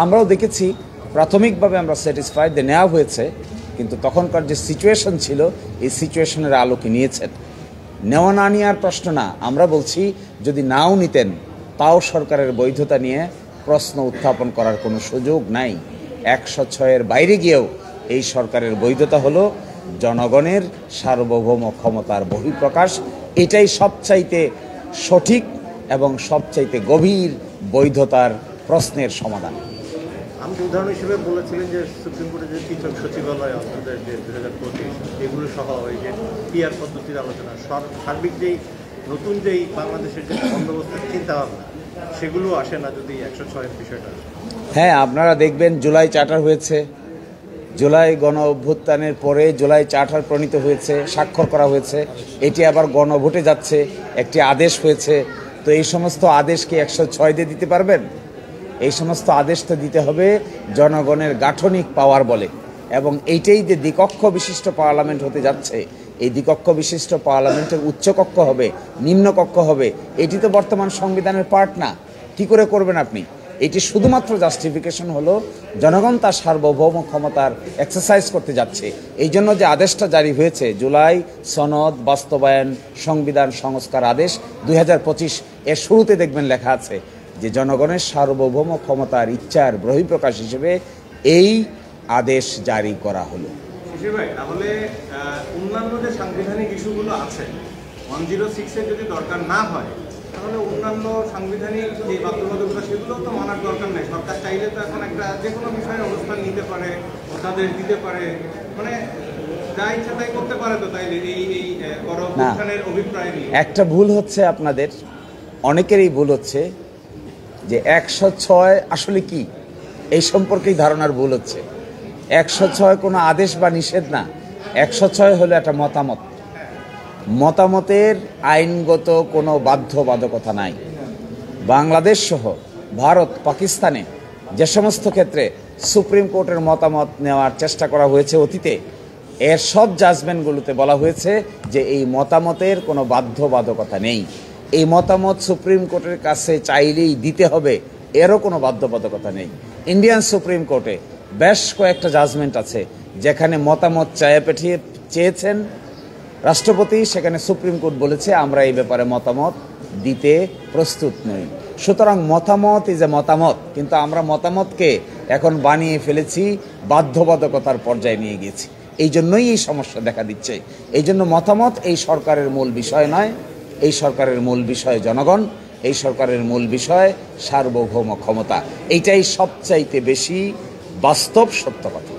আমরাও দেখেছি প্রাথমিকভাবে আমরা স্যাটিসফাইড যে নেওয়া হয়েছে, কিন্তু তখনকার যে সিচুয়েশন ছিল এই সিচুয়েশনের আলোকে নিয়েছেন। নেওয়া না নেওয়ার প্রশ্ন না, আমরা বলছি যদি নাও নিতেন তাও সরকারের বৈধতা নিয়ে প্রশ্ন উত্থাপন করার কোনো সুযোগ নাই। 106-এর বাইরে গিয়েও এই সরকারের বৈধতা হলো জনগণের সার্বভৌম ক্ষমতার বহিঃপ্রকাশ। এটাই সবচাইতে সঠিক এবং সবচাইতে গভীর বৈধতার প্রশ্নের সমাধান। আমি উদাহরণ হিসেবে বলেছিলেন যে সুপ্রিম কোর্টের যে পৃথক সচিবালয় অন্তর্দের যে 2025 এগুলো সহ এই যে পিআর পদ্ধতির আলোচনা, সার্বিক যেই নতুন যেই বাংলাদেশের যে বন্দোবস্তের চিন্তাভাবনা সেগুলো আসে না যদি 106-এর বিষয়টা। হ্যাঁ, আপনারা দেখবেন জুলাই চার্টার হয়েছে, জুলাই গণ অভ্যুত্থানের পরে জুলাই চার্টার প্রণীত হয়েছে, স্বাক্ষর করা হয়েছে, এটি আবার গণভোটে যাচ্ছে, একটি আদেশ হয়েছে। তো এই সমস্ত আদেশকে 106 দিয়ে দিতে পারবেন? এই সমস্ত আদেশ তো দিতে হবে জনগণের গাঠনিক পাওয়ার বলে, এবং এইটাই যে দ্বিকক্ষ বিশিষ্ট পার্লামেন্ট হতে যাচ্ছে, এই দ্বিকক্ষ বিশিষ্ট পার্লামেন্টের উচ্চকক্ষ হবে, নিম্নকক্ষ হবে, এটি তো বর্তমান সংবিধানের পার্ট না। কী করে করবেন আপনি? এটি শুধুমাত্র জাস্টিফিকেশন হলো জনগণ তার সার্বভৌম ক্ষমতার এক্সারসাইজ করতে যাচ্ছে। এই জন্য যে আদেশটা জারি হয়েছে, জুলাই সনদ বাস্তবায়ন সংবিধান সংস্কার আদেশ 2025, এর শুরুতে দেখবেন লেখা আছে যে জনগণের সার্বভৌম ক্ষমতার ইচ্ছার বহিঃপ্রকাশ হিসেবে এই আদেশ জারি করা হলো। তাহলে অন্যান্য যে সাংবিধানিক ইস্যুগুলো আছে 106-এর যদি দরকার না হয় তাহলে অন্যান্য সাংবিধানিক যে বাধ্যবাধকতা সেগুলো তো মানার দরকার নেই। সরকার চাইলে তো এখন একটা যে কোনো বিষয়ে অবস্থান নিতে পারে, অধ্যাদেশ দিতে পারে, মানে যা ইচ্ছা তাই করতে পারে। তো তাইলে এই গণঅভ্যুত্থানের অভিপ্রায় নিয়ে একটা ভুল হচ্ছে, আপনাদের অনেকেরই ভুল হচ্ছে যে 106 আসলে কি এই সম্পর্কেই ধারণার ভুল হচ্ছে। 106 কোনো আদেশ বা নিষেধ না, 106 হলো একটা মতামত। মতামতের আইনগত কোনো বাধ্যবাধকতা নাই। বাংলাদেশ সহ ভারত, পাকিস্তানে যে সমস্ত ক্ষেত্রে সুপ্রিম কোর্টের মতামত নেওয়ার চেষ্টা করা হয়েছে অতীতে, এর সব জাজমেন্টগুলোতে বলা হয়েছে যে এই মতামতের কোনো বাধ্যবাধকতা নেই। এই মতামত সুপ্রিম কোর্টের কাছে চাইলেই দিতে হবে, এরও কোনো বাধ্যবাধকতা নেই। ইন্ডিয়ান সুপ্রিম কোর্টে বেশ কয়েকটা জাজমেন্ট আছে যেখানে মতামত চেয়েছেন রাষ্ট্রপতি, সেখানে সুপ্রিম কোর্ট বলেছে আমরা এই ব্যাপারে মতামত দিতে প্রস্তুত নই। সুতরাং মতামত ইজ এ মতামত, কিন্তু আমরা মতামতকে এখন বানিয়ে ফেলেছি, বাধ্যবাধকতার পর্যায়ে নিয়ে গেছি। এই জন্যই এই সমস্যা দেখা দিচ্ছে। এই জন্য মতামত এই সরকারের মূল বিষয় নয়। এই সরকারের মূল বিষয় জনগণ, এই সরকারের মূল বিষয় সার্বভৌম ক্ষমতা। এইটাই সবচাইতে বেশি বাস্তব সত্য কথা।